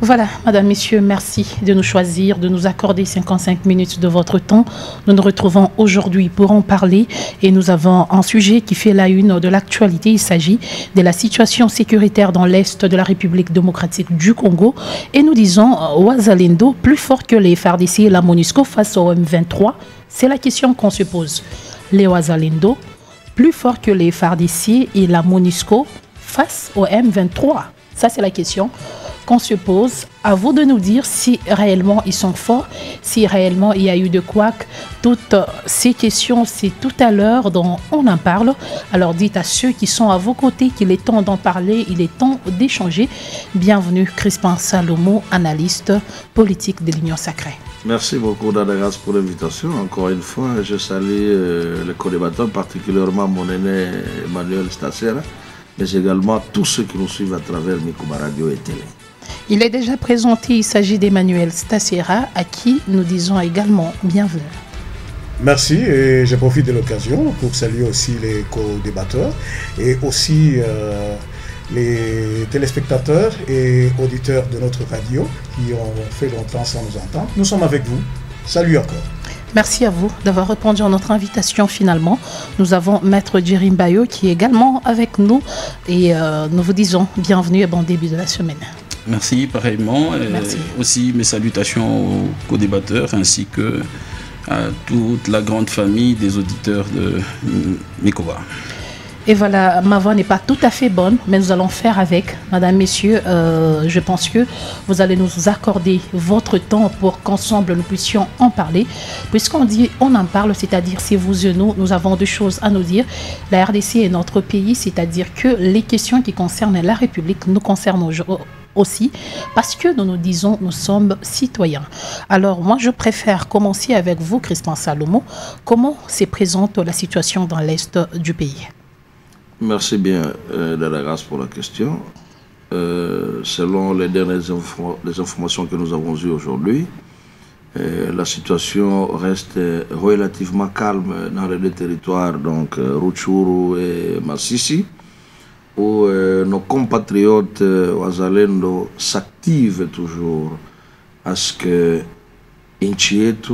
Voilà, Madame, Messieurs, merci de nous choisir, de nous accorder 55 minutes de votre temps. Nous nous retrouvons aujourd'hui pour en parler et nous avons un sujet qui fait la une de l'actualité. Il s'agit de la situation sécuritaire dans l'Est de la République démocratique du Congo. Et nous disons, Wazalendo, plus fort que les FARDC et la MONUSCO face au M23. C'est la question qu'on se pose. Les Wazalendo, plus fort que les FARDC et la MONUSCO face au M23. Ça, c'est la question qu'on se pose. À vous de nous dire si réellement ils sont forts, si réellement il y a eu de couac. Toutes ces questions, c'est tout à l'heure dont on en parle. Alors dites à ceux qui sont à vos côtés qu'il est temps d'en parler, il est temps d'échanger. Bienvenue Crispin Salomo, analyste politique de l'Union Sacrée. Merci beaucoup Dadagas pour l'invitation. Encore une fois, je salue les co-débatteurs, particulièrement mon aîné Emmanuel Stassera, mais également tous ceux qui nous suivent à travers Mikuba Radio et Télé. Il est déjà présenté, il s'agit d'Emmanuel Stassera, à qui nous disons également bienvenue. Merci, et je profite de l'occasion pour saluer aussi les co-débatteurs et aussi les téléspectateurs et auditeurs de notre radio qui ont fait longtemps sans nous entendre. Nous sommes avec vous. Salut encore. Merci à vous d'avoir répondu à notre invitation finalement. Nous avons Maître Djerim Bayo qui est également avec nous et nous vous disons bienvenue et bon début de la semaine. Merci pareillement. Merci. Aussi mes salutations aux co-débatteurs ainsi que à toute la grande famille des auditeurs de Mikoba. Et voilà, ma voix n'est pas tout à fait bonne, mais nous allons faire avec. Madame, Messieurs, je pense que vous allez nous accorder votre temps pour qu'ensemble nous puissions en parler. Puisqu'on dit on en parle, c'est-à-dire c'est vous et nous avons deux choses à nous dire. La RDC est notre pays, c'est-à-dire que les questions qui concernent la République nous concernent aussi, parce que nous nous disons nous sommes citoyens. Alors moi je préfère commencer avec vous, Crispin Salomo. Comment se présente la situation dans l'Est du pays? Merci bien Dadagas pour la question. Selon les dernières informations que nous avons eues aujourd'hui, la situation reste relativement calme dans les deux territoires, donc Rutshuru et Masisi, où nos compatriotes Wazalendo s'activent toujours à ce que Inchietu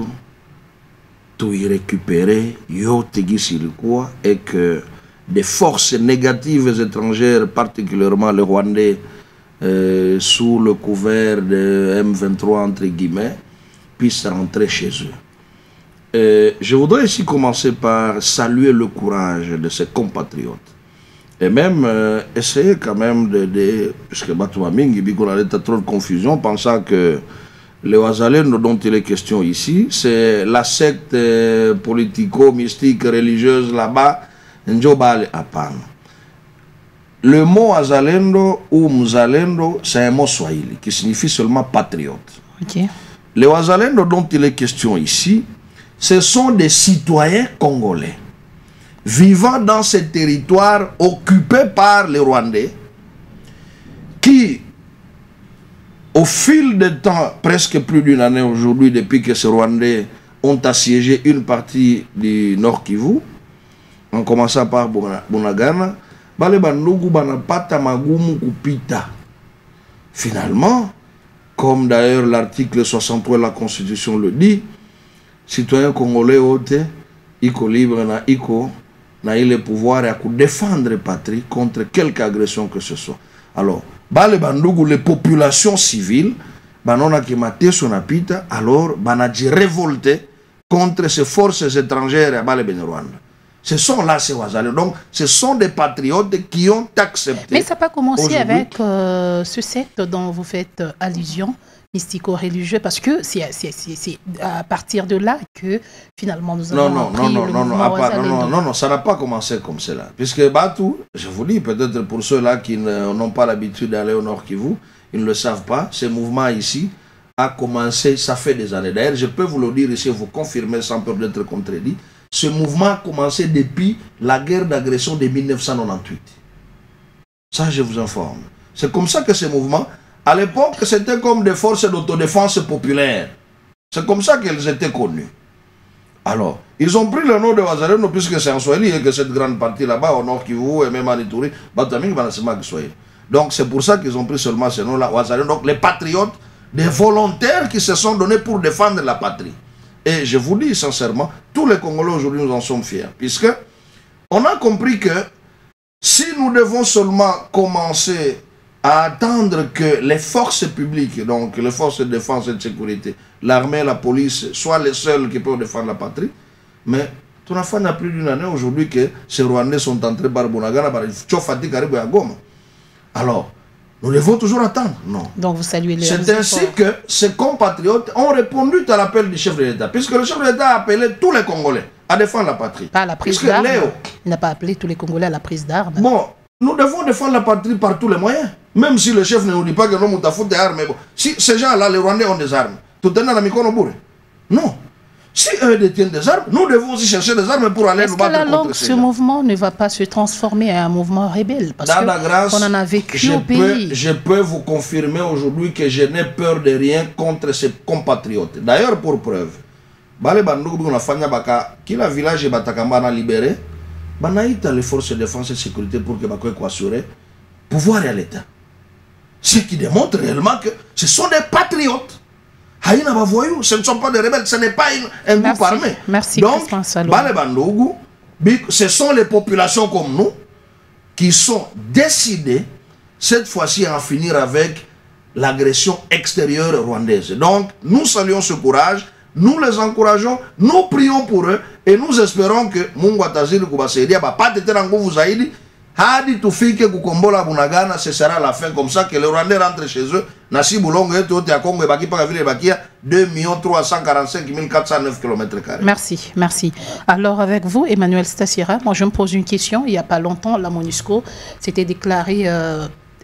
tout y récupérer, yo tegisilikuwa, et que des forces négatives étrangères, particulièrement les Rwandais, sous le couvert de M23 entre guillemets, puissent rentrer chez eux. Je voudrais ici commencer par saluer le courage de ces compatriotes. Et même essayer quand même de puisque Batouamingi, on a trop de confusion, pensant que les Wazalendo dont il est question ici, c'est la secte politico-mystique religieuse là-bas, Njobale Apang. Le mot Wazalendo ou Mzalendo, c'est un mot swahili qui signifie seulement patriote. Okay. Les Wazalendo dont il est question ici, ce sont des citoyens congolais vivant dans ces territoires occupés par les Rwandais qui, au fil du temps, presque plus d'une année aujourd'hui, depuis que ces Rwandais ont assiégé une partie du Nord Kivu, en commençant par Bunagana, bale bandugu banapata magumu kupita. Finalement, comme d'ailleurs l'article 63 de la Constitution le dit, citoyens congolais ote, iko libre na iko na il le pouvoir à défendre patrie contre quelque agression que ce soit. Alors, bale bandugu les populations civiles, banona ki mate sonapita, alors banaji révolté contre ces forces étrangères à bale Rwanda. Ce sont là ces Wazalendo. Donc, ce sont des patriotes qui ont accepté. Mais ça n'a pas commencé avec ce secte dont vous faites allusion, mystico-religieux, parce que c'est à partir de là que finalement nous avons appris le mouvement Wazalendo. Non, ça n'a pas commencé comme cela. Puisque Batou, je vous dis, peut-être pour ceux-là qui n'ont pas l'habitude d'aller au Nord Kivu, ils ne le savent pas, ce mouvement ici a commencé, ça fait des années. D'ailleurs, je peux vous le dire ici, vous confirmer sans peur d'être contredit. Ce mouvement a commencé depuis la guerre d'agression de 1998. Ça, je vous informe. C'est comme ça que ce mouvement, à l'époque, c'était comme des forces d'autodéfense populaires. C'est comme ça qu'elles étaient connues. Alors, ils ont pris le nom de Wazalendo puisque c'est en Swahili et que cette grande partie là-bas, au Nord Kivu et même en Ituri, Bataming, Banasima Swahili. Donc c'est pour ça qu'ils ont pris seulement ce nom-là, Wazalendo. Donc les patriotes, des volontaires qui se sont donnés pour défendre la patrie. Et je vous dis sincèrement, tous les Congolais aujourd'hui nous en sommes fiers. Puisque on a compris que si nous devons seulement commencer à attendre que les forces publiques, donc les forces de défense et de sécurité, l'armée, la police, soient les seuls qui peuvent défendre la patrie, mais ton enfant n'a plus d'une année aujourd'hui que ces Rwandais sont entrés par Bunagana, par Tchofati, Karibou et Agoma. Alors, nous devons toujours attendre. Non. Donc vous saluez les... C'est ainsi que ces compatriotes ont répondu à l'appel du chef de l'État, puisque le chef de l'État a appelé tous les Congolais à défendre la patrie. Pas à la prise d'armes. Il n'a pas appelé tous les Congolais à la prise d'armes. Bon, nous devons défendre la patrie par tous les moyens. Même si le chef ne nous dit pas que nous avons des armes. Bon, si ces gens-là, les Rwandais, ont des armes, tout est dans la Mikono-Bouré. Non. Si eux détiennent des armes, nous devons aussi chercher des armes pour aller nous battre contre ces gens. Est-ce que ce mouvement ne va pas se transformer en un mouvement rebelle? Parce qu'on en a vécu au pays. Je peux vous confirmer aujourd'hui que je n'ai peur de rien contre ces compatriotes. D'ailleurs, pour preuve, qui la village est libéré, les forces de défense et de sécurité pour que Bakoy assurer pouvoir à l'État. Ce qui démontre réellement que ce sont des patriotes. Ce ne sont pas des rebelles, ce n'est pas un groupe armé. Merci. Donc, ce sont les populations comme nous qui sont décidées cette fois-ci à en finir avec l'agression extérieure rwandaise. Donc, nous saluons ce courage, nous les encourageons, nous prions pour eux et nous espérons que Mungwatazili Kubaseidia va pas être en vous Zaïdi. Hadi tufike kukombola Bunagana, ce sera la fin, comme ça que les Rwandais rentrent chez eux. Nasi Boulongo et tout à Congo et Baki Pagaville Bakia 2 345 409 km². Merci, merci. Alors avec vous, Emmanuel Stassira, moi je me pose une question. Il n'y a pas longtemps, la MONUSCO s'était déclarée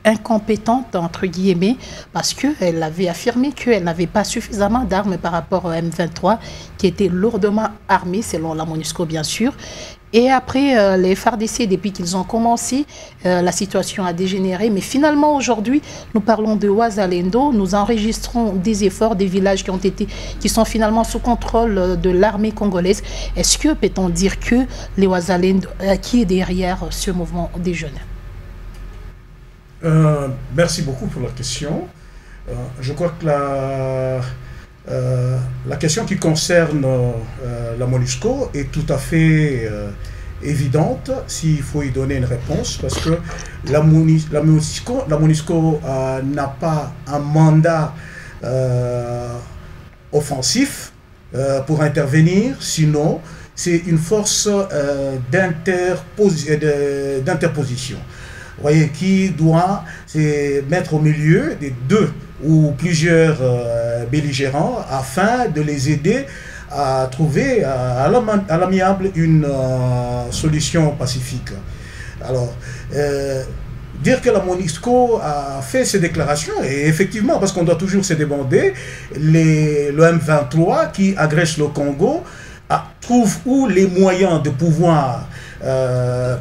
incompétente, entre guillemets, parce qu'elle avait affirmé qu'elle n'avait pas suffisamment d'armes par rapport au M23, qui était lourdement armé, selon la MONUSCO bien sûr. Et après, les FARDC, depuis qu'ils ont commencé, la situation a dégénéré. Mais finalement, aujourd'hui, nous parlons de Wazalendo. Nous enregistrons des efforts des villages qui sont finalement sous contrôle de l'armée congolaise. Est-ce que peut-on dire que les Wazalendo, qui est derrière ce mouvement des jeunes? Merci beaucoup pour la question. Je crois que la question qui concerne la MONUSCO est tout à fait évidente s'il faut y donner une réponse, parce que la MONUSCO n'a pas un mandat offensif pour intervenir, sinon c'est une force d'interposition. Vous voyez, qui doit se mettre au milieu des deux ou plusieurs belligérants afin de les aider à trouver à l'amiable une solution pacifique. Alors, dire que la MONUSCO a fait ces déclarations, et effectivement, parce qu'on doit toujours se demander, le M23 qui agresse le Congo trouve où les moyens de pouvoir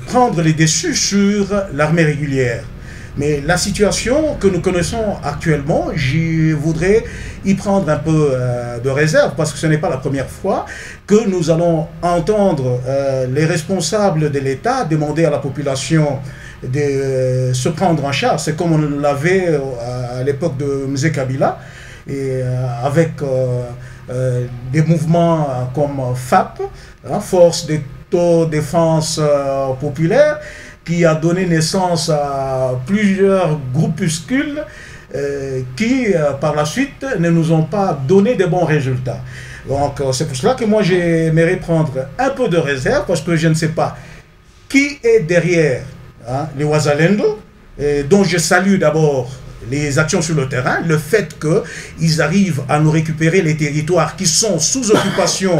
prendre les dessus sur l'armée régulière. Mais la situation que nous connaissons actuellement, je voudrais y prendre un peu de réserve, parce que ce n'est pas la première fois que nous allons entendre les responsables de l'État demander à la population de se prendre en charge. C'est comme on l'avait à l'époque de Mzee Kabila, et avec des mouvements comme FAP, Force d'autodéfense populaire, qui a donné naissance à plusieurs groupuscules qui, par la suite, ne nous ont pas donné de bons résultats. Donc, c'est pour cela que moi, j'aimerais prendre un peu de réserve, parce que je ne sais pas qui est derrière les Wazalendo, dont je salue d'abord les actions sur le terrain, le fait qu'ils arrivent à nous récupérer les territoires qui sont sous occupation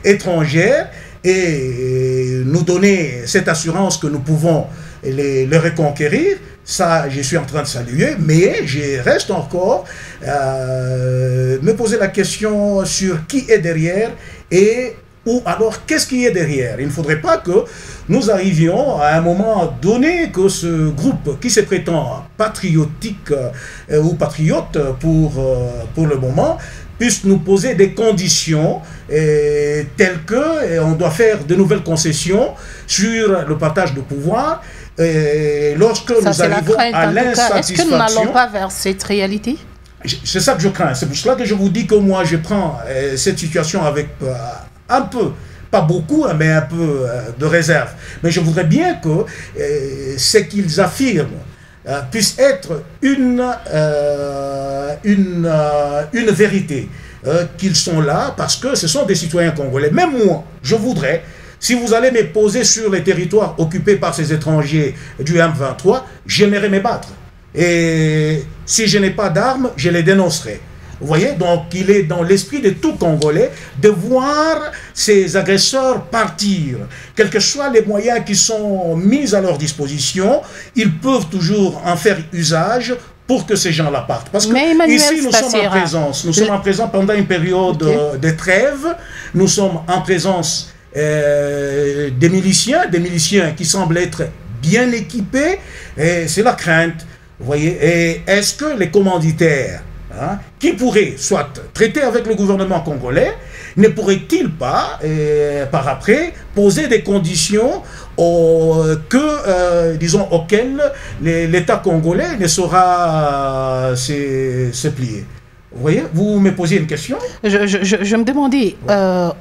étrangère, et nous donner cette assurance que nous pouvons les reconquérir. Ça, je suis en train de saluer, mais je reste encore me poser la question sur qui est derrière, ou alors qu'est-ce qui est derrière. Il ne faudrait pas que nous arrivions à un moment donné que ce groupe qui se prétend patriotique ou patriote pour le moment, puisse nous poser des conditions telles que on doit faire de nouvelles concessions sur le partage de pouvoir. Lorsque nous arrivons à l'insatisfaction... Est-ce que nous n'allons pas vers cette réalité? C'est ça que je crains. C'est pour cela que je vous dis que moi, je prends cette situation avec un peu, pas beaucoup, mais un peu de réserve. Mais je voudrais bien que ce qu'ils affirment puisse être une vérité. Qu'ils sont là parce que ce sont des citoyens congolais. Même moi, je voudrais, si vous allez me poser sur les territoires occupés par ces étrangers du M23, j'aimerais me battre. Et si je n'ai pas d'armes, je les dénoncerai. Vous voyez, donc il est dans l'esprit de tout Congolais de voir ces agresseurs partir. Quels que soient les moyens qui sont mis à leur disposition, ils peuvent toujours en faire usage pour que ces gens-là partent. Parce que ici, nous sommes en présence. Nous sommes en présence pendant une période de trêve. Nous sommes en présence des miliciens qui semblent être bien équipés. Et c'est la crainte. Vous voyez, et est-ce que les commanditaires qui pourraient soit traiter avec le gouvernement congolais, ne pourraient-ils pas, par après, poser des conditions disons, auxquelles l'État congolais ne saura se plier? Vous voyez, vous me posiez une question. Je me demandais,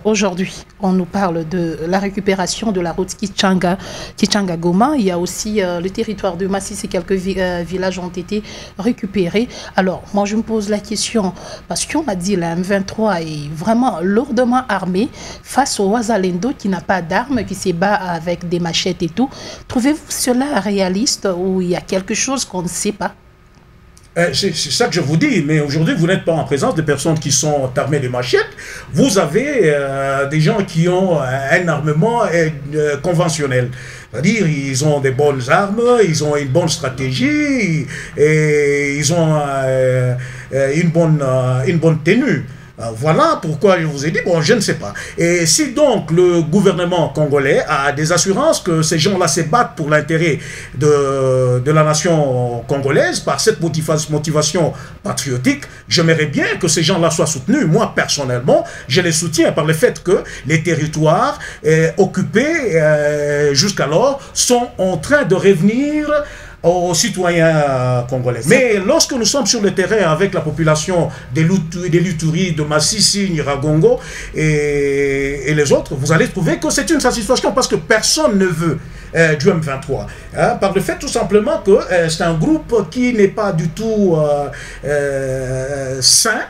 aujourd'hui, on nous parle de la récupération de la route Kichanga-Goma. Il y a aussi le territoire de Masisi, quelques villages ont été récupérés. Alors, moi, je me pose la question, parce qu'on a dit la M23 est vraiment lourdement armée face au Wazalendo qui n'a pas d'armes, qui se bat avec des machettes et tout. Trouvez-vous cela réaliste ou il y a quelque chose qu'on ne sait pas? C'est ça que je vous dis, mais aujourd'hui, vous n'êtes pas en présence de personnes qui sont armées de machettes. Vous avez des gens qui ont un armement conventionnel. C'est-à-dire, ils ont des bonnes armes, ils ont une bonne stratégie, et ils ont une bonne tenue. Voilà pourquoi je vous ai dit, bon, je ne sais pas. Et si donc le gouvernement congolais a des assurances que ces gens-là se battent pour l'intérêt de la nation congolaise par cette motivation patriotique, j'aimerais bien que ces gens-là soient soutenus. Moi, personnellement, je les soutiens par le fait que les territoires occupés jusqu'alors sont en train de revenir aux citoyens congolais. Mais lorsque nous sommes sur le terrain avec la population des Luturi, de Masisi, Nyiragongo et les autres, vous allez trouver que c'est une satisfaction parce que personne ne veut du M23. Par le fait tout simplement que c'est un groupe qui n'est pas du tout sain,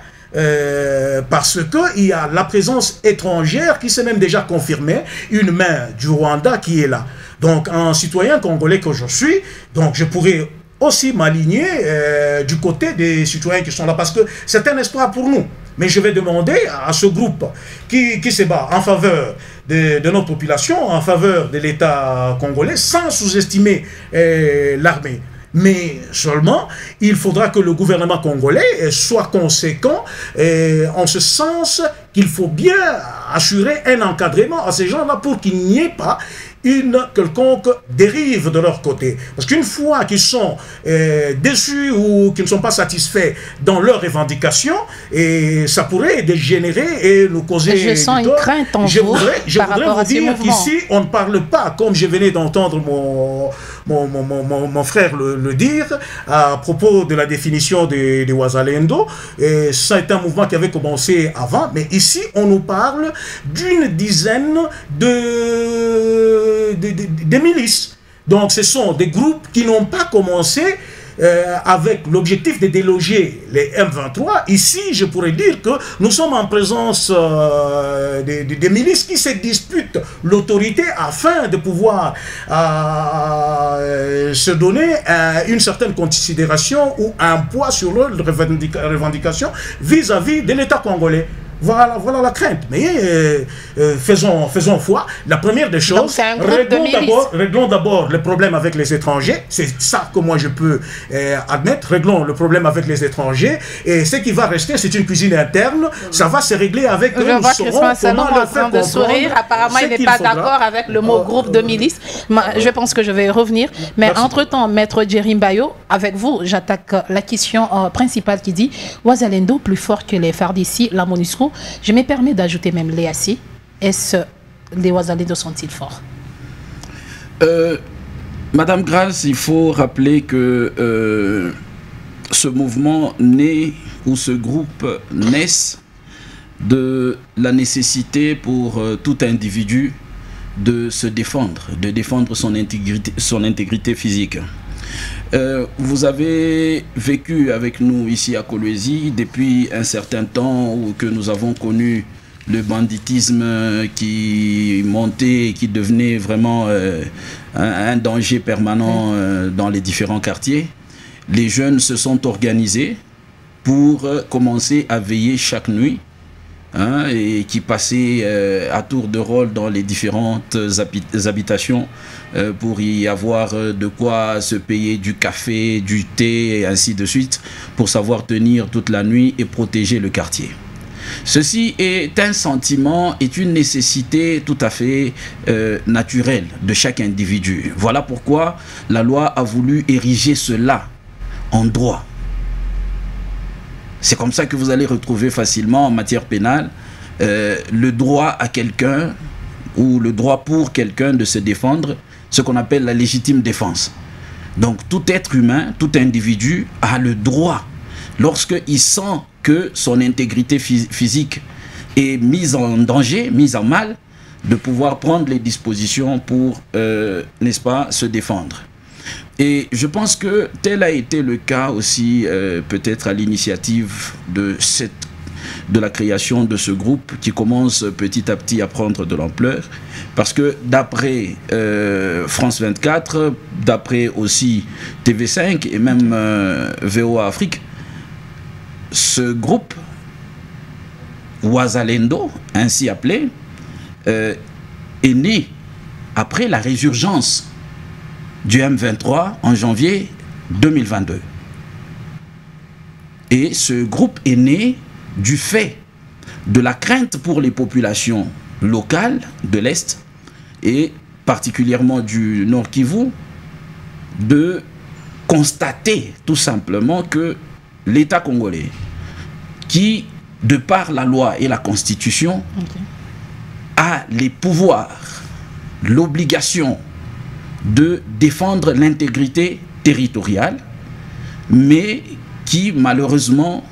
parce qu'il y a la présence étrangère qui s'est même déjà confirmée, une main du Rwanda qui est là. Donc, un citoyen congolais que je suis, donc je pourrais aussi m'aligner du côté des citoyens qui sont là, parce que c'est un espoir pour nous. Mais je vais demander à ce groupe qui se bat en faveur de notre population, en faveur de l'État congolais, sans sous-estimer l'armée. Mais seulement, il faudra que le gouvernement congolais soit conséquent en ce sens qu'il faut bien assurer un encadrement à ces gens-là pour qu'il n'y ait pas une quelconque dérive de leur côté. Parce qu'une fois qu'ils sont déçus ou qu'ils ne sont pas satisfaits dans leurs revendications, et ça pourrait dégénérer et nous causer je sens une crainte en vous je voudrais vous dire qu'ici, on ne parle pas, comme je venais d'entendre mon frère le dire, à propos de la définition des Wazalendo. C'est un mouvement qui avait commencé avant, mais ici, on nous parle d'une dizaine de milices. Donc ce sont des groupes qui n'ont pas commencé avec l'objectif de déloger les M23. Ici, je pourrais dire que nous sommes en présence des milices qui se disputent l'autorité afin de pouvoir se donner une certaine considération ou un poids sur leurs revendications vis-à-vis de l'État congolais. Voilà la crainte. Mais faisons foi. La première des choses, réglons d'abord le problème avec les étrangers. C'est ça que moi je peux admettre. Réglons le problème avec les étrangers. Et ce qui va rester, c'est une cuisine interne. Ça va se régler avec eux. Je vois Christophe Salom en train de sourire. Apparemment, il n'est pas d'accord avec le mot groupe de milices. Je pense que je vais revenir. Mais entre-temps, Maître Djerim Bayo, avec vous, j'attaque la question principale qui dit Ouazalendo plus fort que les FARDC, la MONUSCO. Je me permets d'ajouter même l'EAC. Est-ce les Ouazalendo sont-ils forts? Madame Grace, il faut rappeler que ce mouvement naît, ou ce groupe naissent de la nécessité pour tout individu de se défendre, de défendre son intégrité physique. Vous avez vécu avec nous ici à Kolwezi depuis un certain temps où que nous avons connu le banditisme qui montait et qui devenait vraiment un danger permanent dans les différents quartiers. Les jeunes se sont organisés pour commencer à veiller chaque nuit, et qui passaient à tour de rôle dans les différentes habitations pour y avoir de quoi se payer du café, du thé et ainsi de suite, pour savoir tenir toute la nuit et protéger le quartier. Ceci est un sentiment, est une nécessité tout à fait naturelle de chaque individu. Voilà pourquoi la loi a voulu ériger cela en droit. C'est comme ça que vous allez retrouver facilement en matière pénale le droit à quelqu'un ou le droit pour quelqu'un de se défendre, ce qu'on appelle la légitime défense. Donc tout être humain, tout individu a le droit, lorsqu'il sent que son intégrité physique est mise en danger, mise en mal, de pouvoir prendre les dispositions pour, n'est-ce pas, se défendre. Et je pense que tel a été le cas aussi, peut-être à l'initiative de la création de ce groupe qui commence petit à petit à prendre de l'ampleur. Parce que d'après France 24, d'après aussi TV5 et même VOA Afrique, ce groupe Ouazalendo, ainsi appelé, est né après la résurgence du M23 en janvier 2022. Et ce groupe est né du fait de la crainte pour les populations locales de l'Est et particulièrement du Nord Kivu de constater tout simplement que l'État congolais, qui de par la loi et la Constitution a les pouvoirs, l'obligation de défendre l'intégrité territoriale, mais qui malheureusement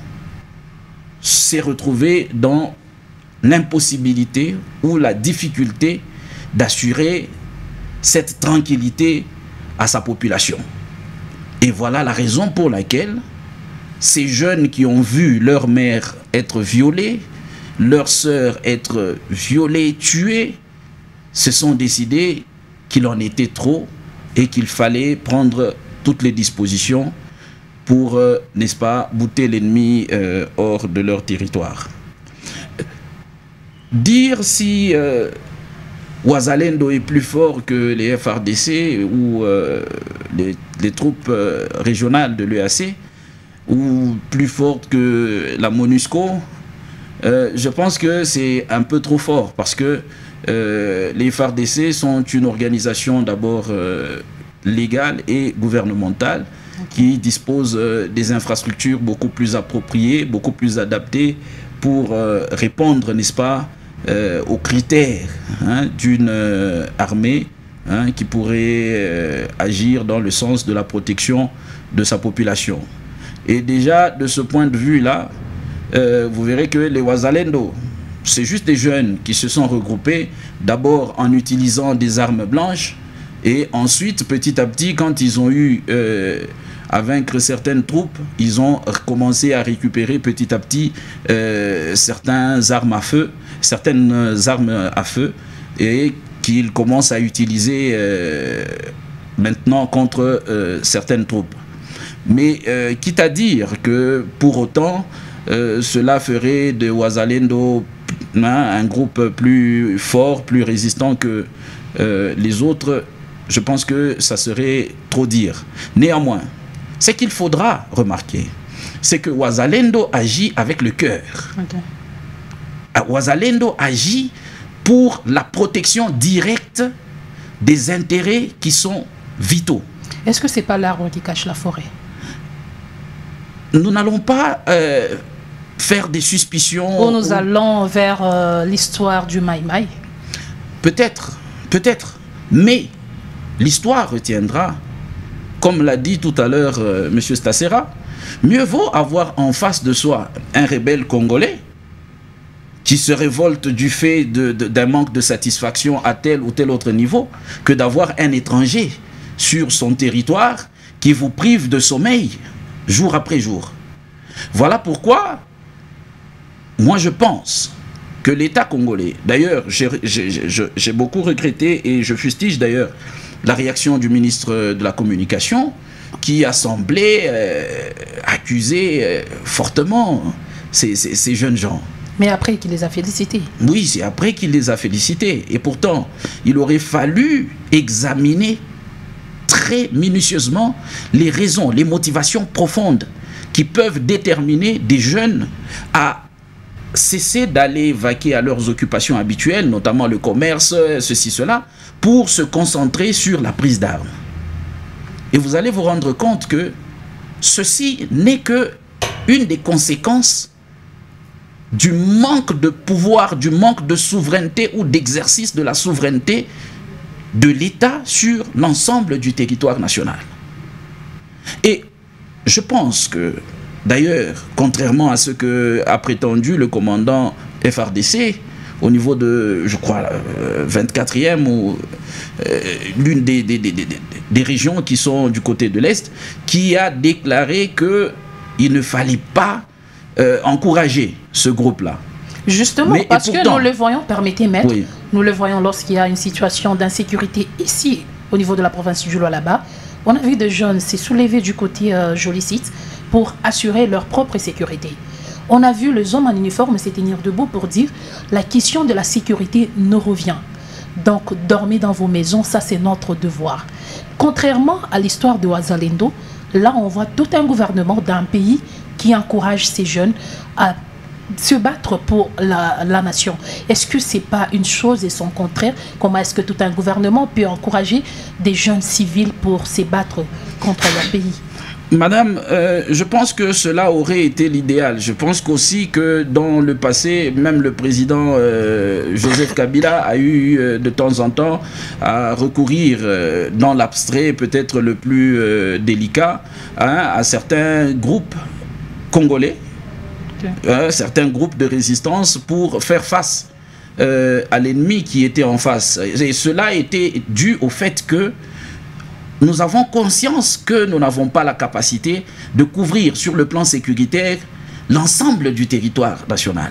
s'est retrouvé dans l'impossibilité ou la difficulté d'assurer cette tranquillité à sa population. Et voilà la raison pour laquelle ces jeunes qui ont vu leur mère être violée, leur sœur être violée, tuée, se sont décidés qu'il en était trop et qu'il fallait prendre toutes les dispositions pour, n'est-ce pas, bouter l'ennemi hors de leur territoire. Dire si Ouazalendo est plus fort que les FARDC ou les troupes régionales de l'EAC ou plus forte que la MONUSCO, je pense que c'est un peu trop fort parce que les FARDC sont une organisation d'abord légale et gouvernementale qui dispose des infrastructures beaucoup plus appropriées, beaucoup plus adaptées pour répondre, n'est-ce pas, aux critères d'une armée qui pourrait agir dans le sens de la protection de sa population. Et déjà, de ce point de vue-là, vous verrez que les Ouazalendo, c'est juste des jeunes qui se sont regroupés, d'abord en utilisant des armes blanches, et ensuite, petit à petit, quand ils ont eu à vaincre certaines troupes, ils ont commencé à récupérer petit à petit certaines armes à feu, et qu'ils commencent à utiliser maintenant contre certaines troupes. Mais quitte à dire que pour autant, cela ferait de Wazalendo un groupe plus fort, plus résistant que les autres. Je pense que ça serait trop dire. Néanmoins, ce qu'il faudra remarquer, c'est que Wazalendo agit avec le cœur. Okay. Wazalendo agit pour la protection directe des intérêts qui sont vitaux. Est-ce que ce n'est pas l'arbre qui cache la forêt? Nous n'allons pas faire des suspicions. Ou nous allons vers l'histoire du Maï-Maï? Peut-être, peut-être. Mais l'histoire retiendra, comme l'a dit tout à l'heure M. Stassera, mieux vaut avoir en face de soi un rebelle congolais qui se révolte du fait d'un manque de satisfaction à tel ou tel autre niveau, que d'avoir un étranger sur son territoire qui vous prive de sommeil jour après jour. Voilà pourquoi, moi je pense que l'État congolais, d'ailleurs j'ai beaucoup regretté et je fustige d'ailleurs la réaction du ministre de la Communication qui a semblé accuser fortement ces jeunes gens. Mais après qu'il les a félicités. Oui, c'est après qu'il les a félicités. Et pourtant, il aurait fallu examiner très minutieusement les raisons, les motivations profondes qui peuvent déterminer des jeunes à cesser d'aller vaquer à leurs occupations habituelles, notamment le commerce, ceci, cela, pour se concentrer sur la prise d'armes. Et vous allez vous rendre compte que ceci n'est que une des conséquences du manque de pouvoir, du manque de souveraineté ou d'exercice de la souveraineté de l'État sur l'ensemble du territoire national. Et je pense que, d'ailleurs, contrairement à ce qu'a prétendu le commandant FARDC, au niveau de, je crois, 24e ou l'une des régions qui sont du côté de l'Est, qui a déclaré qu'il ne fallait pas encourager ce groupe-là. Justement, parce que nous le voyons, permettez, maître, oui. Nous le voyons lorsqu'il y a une situation d'insécurité ici, au niveau de la province du Lualaba. On a vu des jeunes se soulever du côté Jolicite pour assurer leur propre sécurité. On a vu les hommes en uniforme se tenir debout pour dire la question de la sécurité nous revient. Donc, dormez dans vos maisons, ça c'est notre devoir. Contrairement à l'histoire de Wazalendo, là on voit tout un gouvernement d'un pays qui encourage ces jeunes à se battre pour la nation. Est-ce que ce n'est pas une chose et son contraire? Comment est-ce que tout un gouvernement peut encourager des jeunes civils pour se battre contre leur pays? Madame, je pense que cela aurait été l'idéal. Je pense qu'aussi que dans le passé, même le président Joseph Kabila a eu de temps en temps à recourir dans l'abstrait peut-être le plus délicat à certains groupes congolais, certains groupes de résistance pour faire face à l'ennemi qui était en face. Et cela était dû au fait que nous avons conscience que nous n'avons pas la capacité de couvrir sur le plan sécuritaire l'ensemble du territoire national.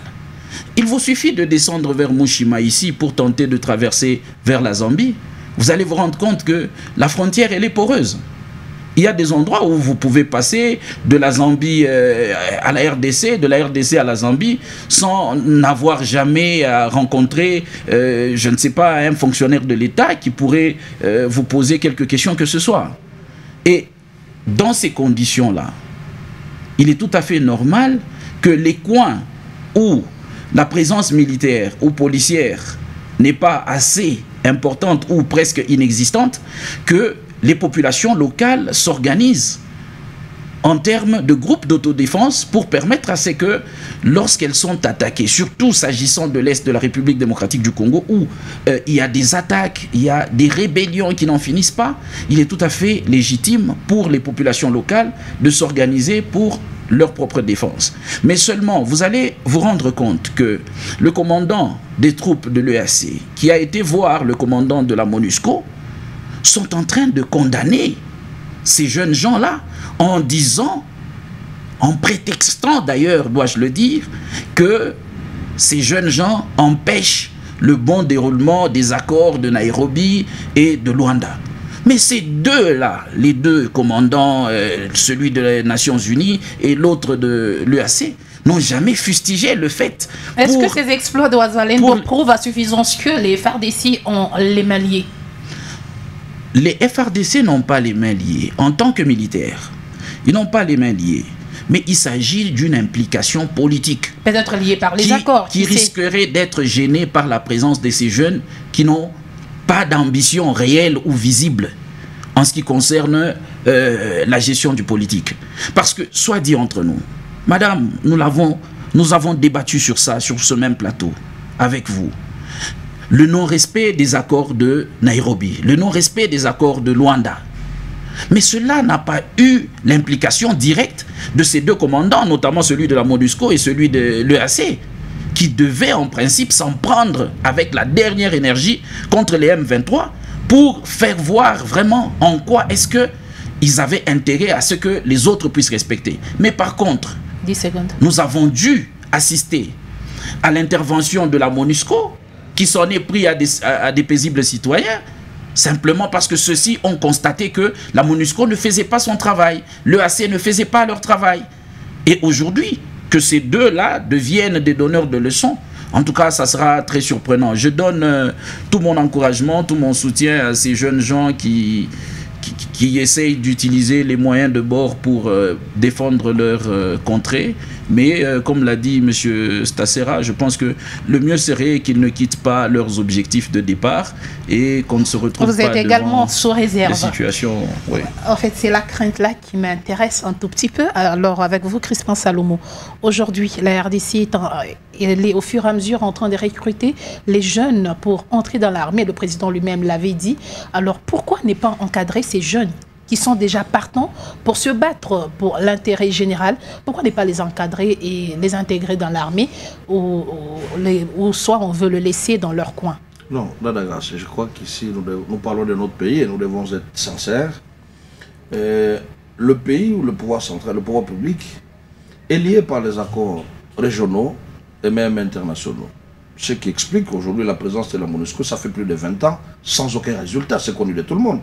Il vous suffit de descendre vers Mushima ici pour tenter de traverser vers la Zambie. Vous allez vous rendre compte que la frontière, elle est poreuse. Il y a des endroits où vous pouvez passer de la Zambie à la RDC, de la RDC à la Zambie, sans n'avoir jamais rencontré, je ne sais pas, un fonctionnaire de l'État qui pourrait vous poser quelques questions que ce soit. Et dans ces conditions-là, il est tout à fait normal que les coins où la présence militaire ou policière n'est pas assez importante ou presque inexistante, que les populations locales s'organisent en termes de groupes d'autodéfense pour permettre à ce que, lorsqu'elles sont attaquées, surtout s'agissant de l'Est de la République démocratique du Congo, où il y a des attaques, il y a des rébellions qui n'en finissent pas, il est tout à fait légitime pour les populations locales de s'organiser pour leur propre défense. Mais seulement, vous allez vous rendre compte que le commandant des troupes de l'EAC, qui a été voir le commandant de la MONUSCO, sont en train de condamner ces jeunes gens-là en disant, en prétextant d'ailleurs, dois-je le dire, que ces jeunes gens empêchent le bon déroulement des accords de Nairobi et de Luanda. Mais ces deux-là, les deux commandants, celui de les Nations Unies et l'autre de l'EAC, n'ont jamais fustigé le fait. Est-ce que ces exploits de Ouazalendo prouvent à suffisance que les FARDC ont les mains liées? Les FARDC n'ont pas les mains liées en tant que militaires. Ils n'ont pas les mains liées. Mais il s'agit d'une implication politique. Peut-être liée par les accords. Qui risquerait d'être gênée par la présence de ces jeunes qui n'ont pas d'ambition réelle ou visible en ce qui concerne la gestion du politique. Parce que, soit dit entre nous, madame, nous avons débattu sur ça, sur ce même plateau, avec vous. Le non-respect des accords de Nairobi, le non-respect des accords de Luanda. Mais cela n'a pas eu l'implication directe de ces deux commandants, notamment celui de la MONUSCO et celui de l'EAC, qui devaient en principe s'en prendre avec la dernière énergie contre les M23 pour faire voir vraiment en quoi est-ce qu'ils avaient intérêt à ce que les autres puissent respecter. Mais par contre, 10 secondes. Nous avons dû assister à l'intervention de la MONUSCO qui s'en est pris à des paisibles citoyens simplement parce que ceux-ci ont constaté que la MONUSCO ne faisait pas son travail, l'EAC ne faisait pas leur travail. Et aujourd'hui, que ces deux-là deviennent des donneurs de leçons, en tout cas, ça sera très surprenant. Je donne tout mon encouragement, tout mon soutien à ces jeunes gens qui essayent d'utiliser les moyens de bord pour défendre leur contrée. Mais comme l'a dit M. Stassera, je pense que le mieux serait qu'ils ne quittent pas leurs objectifs de départ et qu'on ne se retrouve pas devant également sous réserve. Les situations. Oui. En fait, c'est la crainte-là qui m'intéresse un tout petit peu. Alors, avec vous, Crispin Salomo, aujourd'hui, la RDC est au fur et à mesure en train de recruter les jeunes pour entrer dans l'armée. Le président lui-même l'avait dit. Alors, pourquoi ne pas encadrer ces jeunes qui sont déjà partants pour se battre pour l'intérêt général? Pourquoi ne pas les encadrer et les intégrer dans l'armée ou soit on veut le laisser dans leur coin? Non, Dadagas, je crois qu'ici nous parlons de notre pays et nous devons être sincères. Le pays ou le pouvoir central, le pouvoir public est lié par les accords régionaux et même internationaux. Ce qui explique qu'aujourd'hui la présence de la MONUSCO, ça fait plus de 20 ans sans aucun résultat, c'est connu de tout le monde.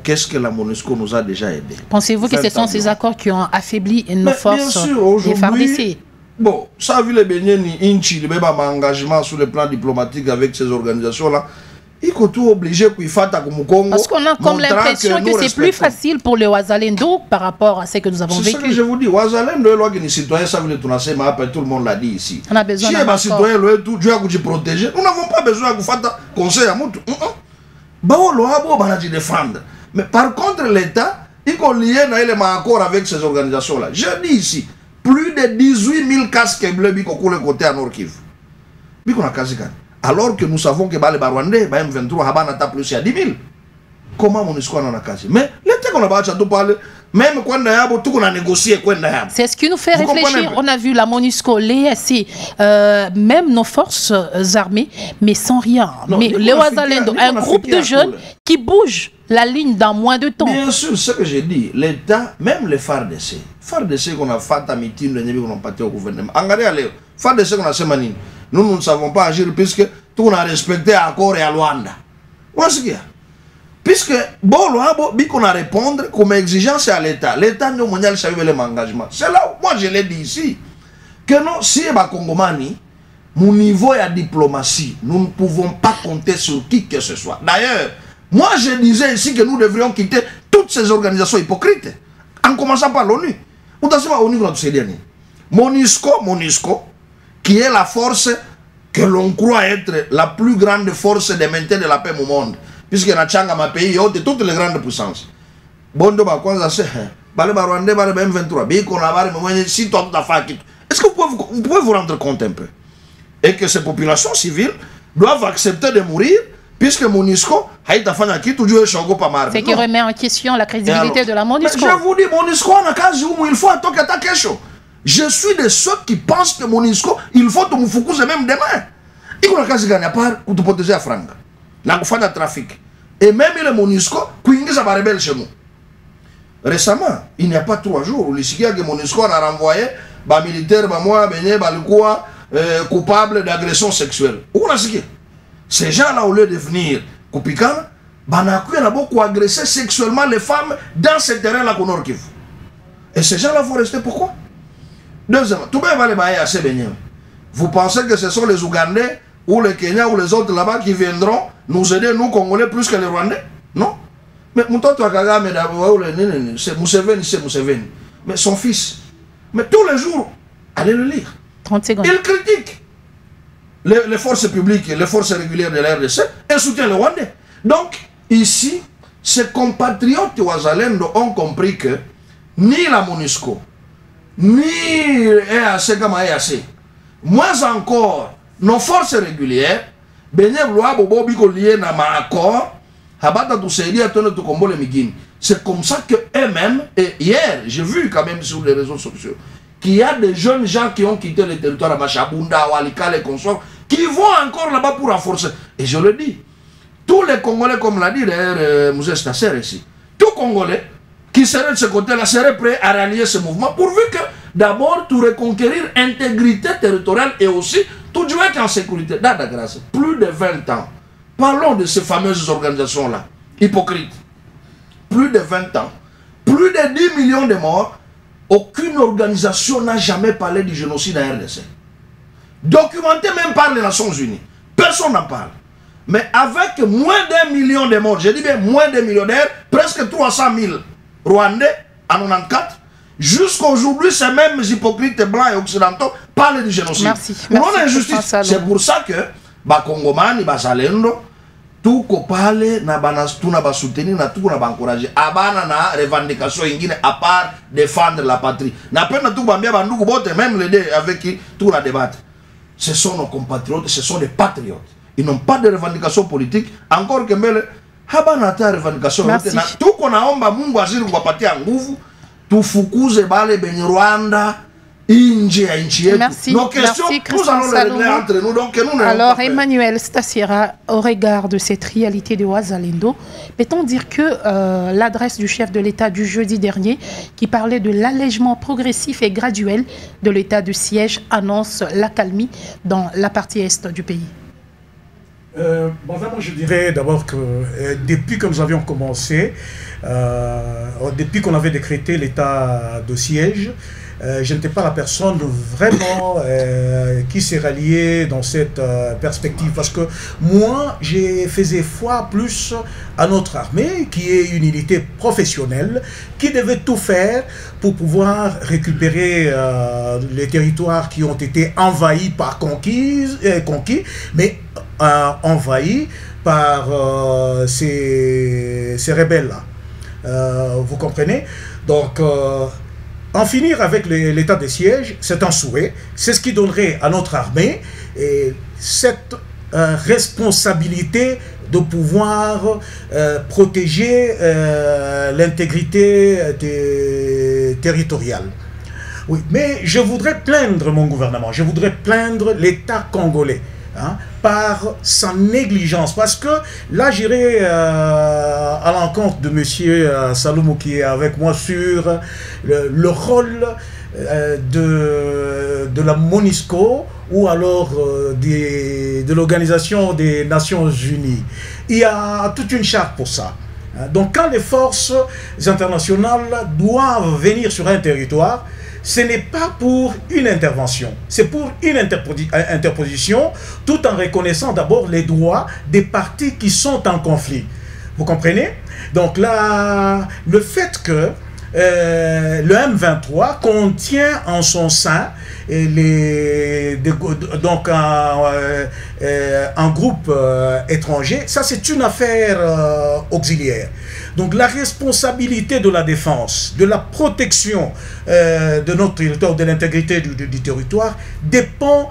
Qu'est-ce que la MONUSCO nous a déjà aidé? Pensez-vous que ce sont ces accords qui ont affaibli nos forces des FARDC? Bon, ça a vu les beignets ni Inchi, le même engagement sur le plan diplomatique avec ces organisations-là. Il faut tout obliger qu'il fasse comme Congo. Parce qu'on a comme l'impression que c'est plus facile pour les Ouazalendo par rapport à ce que nous avons vécu. C'est ce que je vous dis. Ouazalendo, les citoyens savent le tourner, mais après tout le monde l'a dit ici. On a besoin d'un accord. Si les citoyens, Dieu a vous protéger, nous n'avons pas besoin de faire conseil à nous. Mais par contre, l'État, il est lié à accord avec ces organisations-là. Je dis ici, plus de 18 000 casques bleus qui coulent côté à Nord-Kivu. Alors que nous savons que les Barwandais, les M23, ils plus à 10 000. Comment MONUSCO en a casé? Mais l'État qu'on a parlé, même quand on a négocié, c'est ce qui nous fait réfléchir. On a vu la MONUSCO, l'EAC, même nos forces armées, mais sans rien. Non, mais les Ouazalendo, un groupe de jeunes qui bougent la ligne dans moins de temps. Bien sûr, ce que j'ai dit, l'État, même les FARDC qu'on a fait à meeting, qu'on a parti au gouvernement. Regardez, FARDC qu'on a fait manine. Nous ne savons pas agir puisque tout on a respecté l'accord et à Luanda. Voilà ce qu'il y a. Puisque, bon, qu'on a répondre comme exigence à l'État. L'État nous mondial savait les engagements. C'est là où moi je l'ai dit ici. Que non, si les Congomani, mon niveau de diplomatie, nous ne pouvons pas compter sur qui que ce soit. D'ailleurs, moi je disais ici que nous devrions quitter toutes ces organisations hypocrites. En commençant par l'ONU. Ou dans ce moment, l'ONU, MONUSCO, qui est la force que l'on croit être la plus grande force de maintien de la paix au monde. Puisque na Tchanga, ma pays, il y a toutes les grandes puissances. Bondo, est-ce que vous pouvez vous rendre compte un peu? Et que ces populations civiles doivent accepter de mourir, puisque MONUSCO a été fait toujours Chango pas mal. C'est qui remet en question la crédibilité de la MONUSCO. Je vous dis, MONUSCO, on a quasi où il faut attaquer quelque chose. Je suis de ceux qui pensent que MONUSCO, il faut que nous focus même demain. Il faut que nous pas pour te protéger à Franga. Là, on fait trafic. Et même le MONUSCO, ça va rebelle chez nous. Récemment, il n'y a pas 3 jours, les Sikia que MONUSCO a renvoyé les militaires, coupables d'agression sexuelle. Où on a ce ces gens-là, au lieu de venir on a beaucoup agressé sexuellement les femmes dans ce terrain-là qu'on a. Et ces gens-là vont rester pourquoi? Deuxièmement, tout le monde va les bailler assez bénis. Vous pensez que ce sont les Ougandais ou les Kenyans ou les autres là-bas qui viendront nous aider, nous Congolais, plus que les Rwandais? Non. Mais Moutoto Kagame, c'est Museveni. Mais son fils. Mais tous les jours, allez le lire. 30 secondes. Il critique les forces publiques, les forces régulières de la RDC et soutient les Rwandais. Donc, ici, ces compatriotes Wazalendo ont compris que ni la MONUSCO, ni EAC comme EAC, moins encore nos forces régulières, c'est comme ça que eux-mêmes, et hier, j'ai vu quand même sur les réseaux sociaux, qu'il y a des jeunes gens qui ont quitté le territoire à Machabunda, Walikale et consorts, qui vont encore là-bas pour renforcer. Et je le dis, tous les Congolais, comme l'a dit d'ailleurs Moussa Stasser ici, tout Congolais qui serait de ce côté-là serait prêt à rallier ce mouvement, pourvu que d'abord tout reconquérir intégrité territoriale et aussi tout jouer en sécurité. Dans la grâce, plus de 20 ans. Parlons de ces fameuses organisations-là, hypocrites. Plus de 20 ans, plus de 10 millions de morts, aucune organisation n'a jamais parlé du génocide en RDC. Documenté même par les Nations Unies. Personne n'en parle. Mais avec moins d'1 million de morts, je dis bien moins de millionnaires, presque 300 000 Rwandais en 94, jusqu'à aujourd'hui, ces mêmes hypocrites blancs et occidentaux parlent du génocide. Merci. C'est pour ça que Bakongomani, Bazalendo, tout ko parle na tout na ba soutenir na tout na ba encourager abana na revendication ingine à part défendre la patrie na pena tout bambia banduku bote même les deux avec qui tout la débattre. Ce sont nos compatriotes, ce sont des patriotes. Ils n'ont pas de revendication politique encore que mbele habana ta revendication na tout qu'on a omba Mungu aziri kuwapatia nguvu tufukuze bale benye Rwanda. Merci. Nos questions, nous allons les régler entre nous. Donc, nous alors, Emmanuel Stassiera, au regard de cette réalité de Wazalendo, peut-on dire que l'adresse du chef de l'État du jeudi dernier, qui parlait de l'allègement progressif et graduel de l'état de siège, annonce l'accalmie dans la partie est du pays? Vraiment, je dirais d'abord que depuis que nous avions commencé, depuis qu'on avait décrété l'état de siège, je n'étais pas la personne vraiment qui s'est ralliée dans cette perspective, parce que moi, je faisais foi plus à notre armée, qui est une unité professionnelle, qui devait tout faire pour pouvoir récupérer les territoires qui ont été envahis par conquis, mais envahis par ces rebelles-là. Vous comprenez? Donc, en finir avec l'état de siège, c'est un souhait. C'est ce qui donnerait à notre armée cette responsabilité de pouvoir protéger l'intégrité territoriale. Oui, mais je voudrais plaindre mon gouvernement, je voudrais plaindre l'État congolais. Par sa négligence, parce que là j'irai à l'encontre de monsieur Saloumou qui est avec moi sur le rôle de la MONUSCO ou alors de l'Organisation des Nations Unies. Il y a toute une charte pour ça. Donc quand les forces internationales doivent venir sur un territoire, ce n'est pas pour une intervention, c'est pour une interposition, tout en reconnaissant d'abord les droits des parties qui sont en conflit. Vous comprenez? Donc là, le fait que le M23 contient en son sein un groupe étranger, ça c'est une affaire auxiliaire. Donc la responsabilité de la défense, de la protection de notre territoire, de l'intégrité du territoire, dépend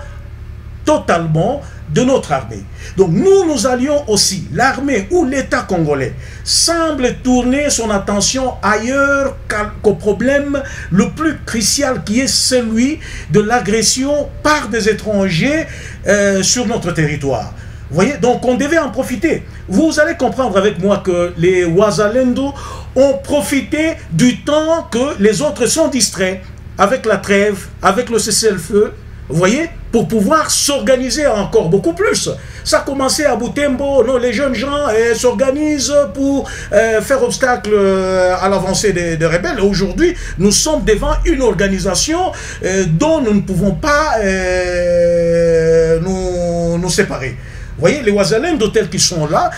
totalement de notre armée. Donc nous allions aussi, l'armée ou l'État congolais semble tourner son attention ailleurs qu'au problème le plus crucial qui est celui de l'agression par des étrangers sur notre territoire. Vous voyez, donc on devait en profiter. Vous allez comprendre avec moi que les Wazalendo ont profité du temps que les autres sont distraits avec la trêve, avec le cessez-le-feu, vous voyez, pour pouvoir s'organiser encore beaucoup plus. Ça a commencé à Butembo, non, les jeunes gens s'organisent pour faire obstacle à l'avancée des rebelles. Aujourd'hui, nous sommes devant une organisation dont nous ne pouvons pas nous séparer. Vous voyez, les Wazalendo tels qu'ils sont là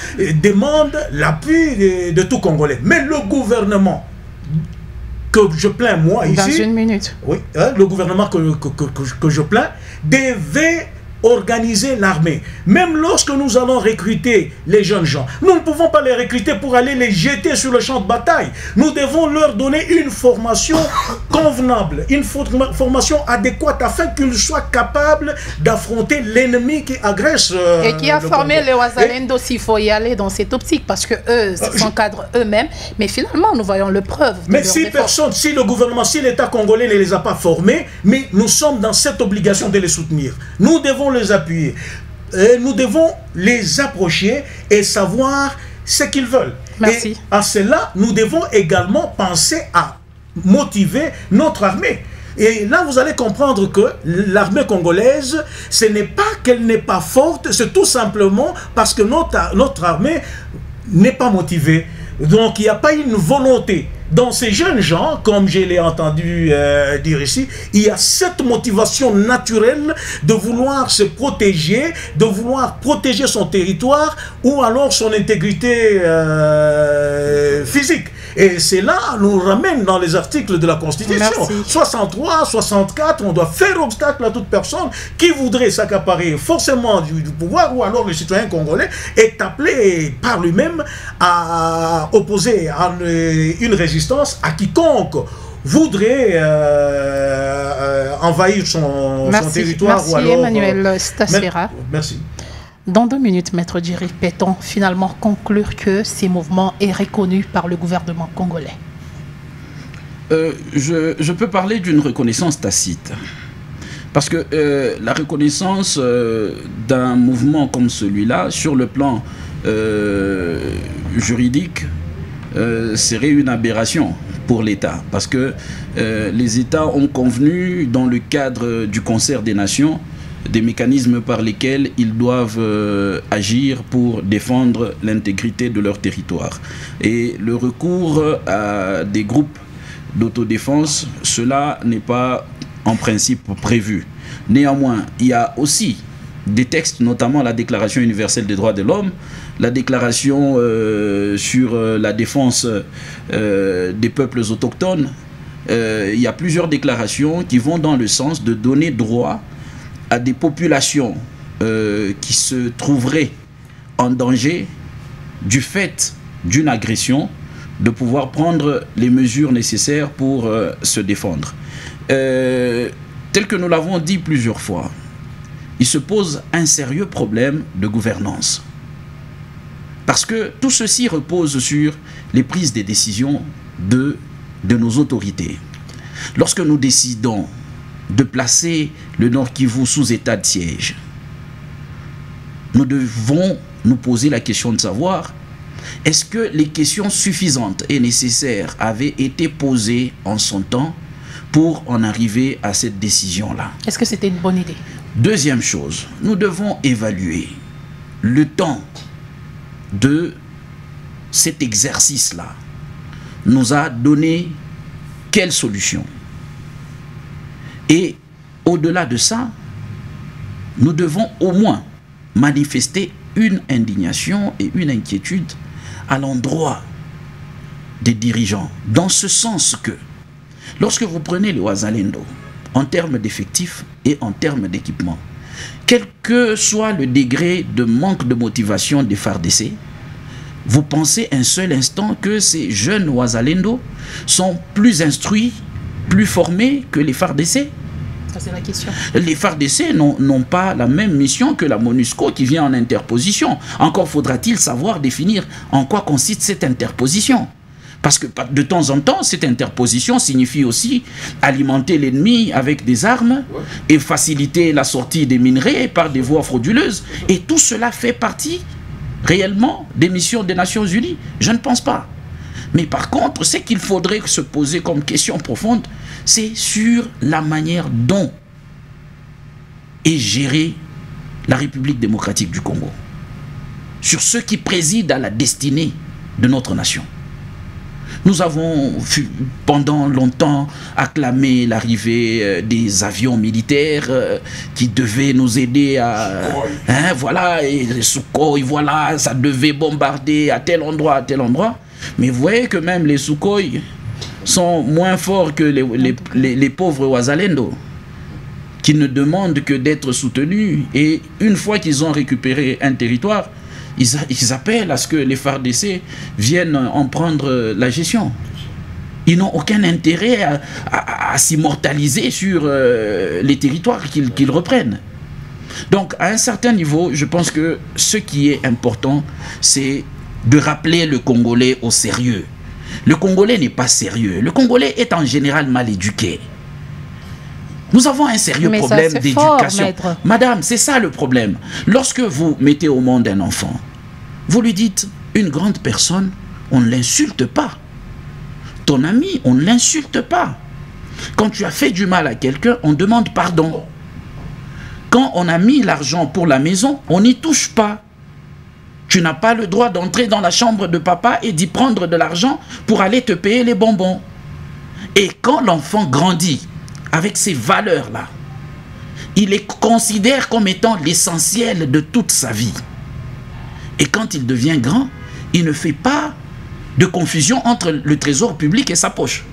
demandent l'appui de tout Congolais. Mais le gouvernement que je plains moi ici... Dans une minute. Oui, le gouvernement que je plains devait organiser l'armée. Même lorsque nous allons recruter les jeunes gens, nous ne pouvons pas les recruter pour aller les jeter sur le champ de bataille. Nous devons leur donner une formation convenable, une formation adéquate afin qu'ils soient capables d'affronter l'ennemi qui agresse et qui a formé Congo. les Wazalendo s'il faut y aller dans cette optique, parce que eux s'encadrent eux-mêmes, mais finalement nous voyons le preuve. Mais si personne, si le gouvernement, si l'État congolais ne les a pas formés, mais nous sommes dans cette obligation de les soutenir. Nous devons les appuyer. Et nous devons les approcher et savoir ce qu'ils veulent. Merci. Et à cela, nous devons également penser à motiver notre armée. Et là, vous allez comprendre que l'armée congolaise, ce n'est pas qu'elle n'est pas forte, c'est tout simplement parce que notre armée n'est pas motivée. Donc, il n'y a pas une volonté. Dans ces jeunes gens, comme je l'ai entendu dire ici, il y a cette motivation naturelle de vouloir se protéger, de vouloir protéger son territoire ou alors son intégrité physique. Et cela nous ramène dans les articles de la Constitution. Merci. 63, 64, on doit faire obstacle à toute personne qui voudrait s'accaparer forcément du pouvoir, ou alors le citoyen congolais est appelé par lui-même à opposer à une résistance à quiconque voudrait envahir son territoire. Merci ou alors, Emmanuel Stasera. Merci. Dans 2 minutes, Maître Djiri, peut-on finalement conclure que ces mouvements est reconnu par le gouvernement congolais? Je peux parler d'une reconnaissance tacite. Parce que la reconnaissance d'un mouvement comme celui-là, sur le plan juridique, serait une aberration pour l'État. Parce que les États ont convenu, dans le cadre du concert des nations, des mécanismes par lesquels ils doivent agir pour défendre l'intégrité de leur territoire. Et le recours à des groupes d'autodéfense, cela n'est pas en principe prévu. Néanmoins, il y a aussi des textes, notamment la Déclaration universelle des droits de l'homme, la Déclaration sur la défense des peuples autochtones. Il y a plusieurs déclarations qui vont dans le sens de donner droit à des populations qui se trouveraient en danger du fait d'une agression, de pouvoir prendre les mesures nécessaires pour se défendre. Tel que nous l'avons dit plusieurs fois, il se pose un sérieux problème de gouvernance. Parce que tout ceci repose sur les prises des décisions de nos autorités. Lorsque nous décidons de placer le Nord Kivu sous état de siège, nous devons nous poser la question de savoir, est-ce que les questions suffisantes et nécessaires avaient été posées en son temps pour en arriver à cette décision-là? Est-ce que c'était une bonne idée? Deuxième chose, nous devons évaluer le temps de cet exercice-là. Nous a donné quelle solution? Et au-delà de ça, nous devons au moins manifester une indignation et une inquiétude à l'endroit des dirigeants. Dans ce sens que, lorsque vous prenez les Wazalendo, en termes d'effectifs et en termes d'équipement, quel que soit le degré de manque de motivation des FARDC, vous pensez un seul instant que ces jeunes Wazalendo sont plus instruits, plus formés que les FARDC? Ça, c'est la question. Les FARDC n'ont pas la même mission que la MONUSCO qui vient en interposition. Encore faudra-t-il savoir définir en quoi consiste cette interposition. Parce que de temps en temps, cette interposition signifie aussi alimenter l'ennemi avec des armes et faciliter la sortie des minerais par des voies frauduleuses. Et tout cela fait partie réellement des missions des Nations Unies? Je ne pense pas. Mais par contre, ce qu'il faudrait se poser comme question profonde, c'est sur la manière dont est gérée la République démocratique du Congo, sur ceux qui président à la destinée de notre nation. Nous avons pendant longtemps acclamé l'arrivée des avions militaires qui devaient nous aider à... voilà, et les Sukhoi, voilà, ça devait bombarder à tel endroit, à tel endroit. Mais vous voyez que même les Sukhoi sont moins forts que les pauvres Wazalendo, qui ne demandent que d'être soutenus. Et une fois qu'ils ont récupéré un territoire, ils appellent à ce que les FARDC viennent en prendre la gestion. Ils n'ont aucun intérêt à s'immortaliser sur les territoires qu'ils reprennent. Donc, à un certain niveau, je pense que ce qui est important, c'est de rappeler le Congolais au sérieux. Le Congolais n'est pas sérieux. Le Congolais est en général mal éduqué. Nous avons un sérieux problème d'éducation. Madame, c'est ça le problème. Lorsque vous mettez au monde un enfant, vous lui dites, une grande personne, on ne l'insulte pas. Ton ami, on ne l'insulte pas. Quand tu as fait du mal à quelqu'un, on demande pardon. Quand on a mis l'argent pour la maison, on n'y touche pas. Tu n'as pas le droit d'entrer dans la chambre de papa et d'y prendre de l'argent pour aller te payer les bonbons. Et quand l'enfant grandit avec ces valeurs-là, il les considère comme étant l'essentiel de toute sa vie. Et quand il devient grand, il ne fait pas de confusion entre le trésor public et sa poche.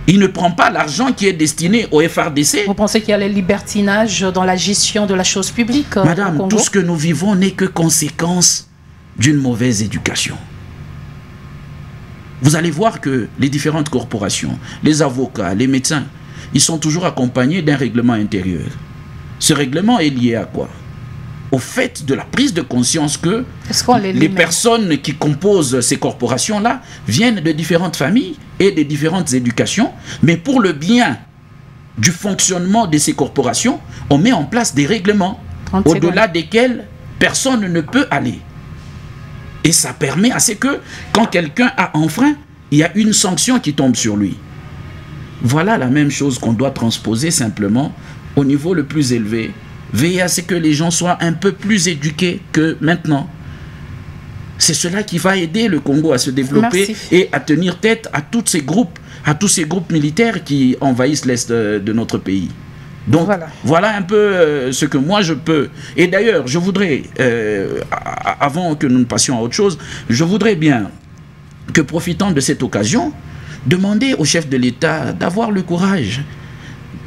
Il ne prend pas l'argent qui est destiné au FARDC. Vous pensez qu'il y a le libertinage dans la gestion de la chose publique? Madame, tout ce que nous vivons n'est que conséquence d'une mauvaise éducation. Vous allez voir que les différentes corporations, les avocats, les médecins, ils sont toujours accompagnés d'un règlement intérieur. Ce règlement est lié à quoi? Au fait de la prise de conscience que les personnes qui composent ces corporations-là viennent de différentes familles et de différentes éducations, mais pour le bien du fonctionnement de ces corporations, on met en place des règlements au-delà desquels personne ne peut aller. Et ça permet à ce que, quand quelqu'un a enfreint, il y a une sanction qui tombe sur lui. Voilà la même chose qu'on doit transposer simplement au niveau le plus élevé. Veillez à ce que les gens soient un peu plus éduqués que maintenant. C'est cela qui va aider le Congo à se développer et à tenir tête à tous ces groupes militaires qui envahissent l'Est de notre pays. Donc voilà un peu ce que moi je peux. Et d'ailleurs, je voudrais, avant que nous ne passions à autre chose, je voudrais bien que, profitant de cette occasion, demander au chef de l'État d'avoir le courage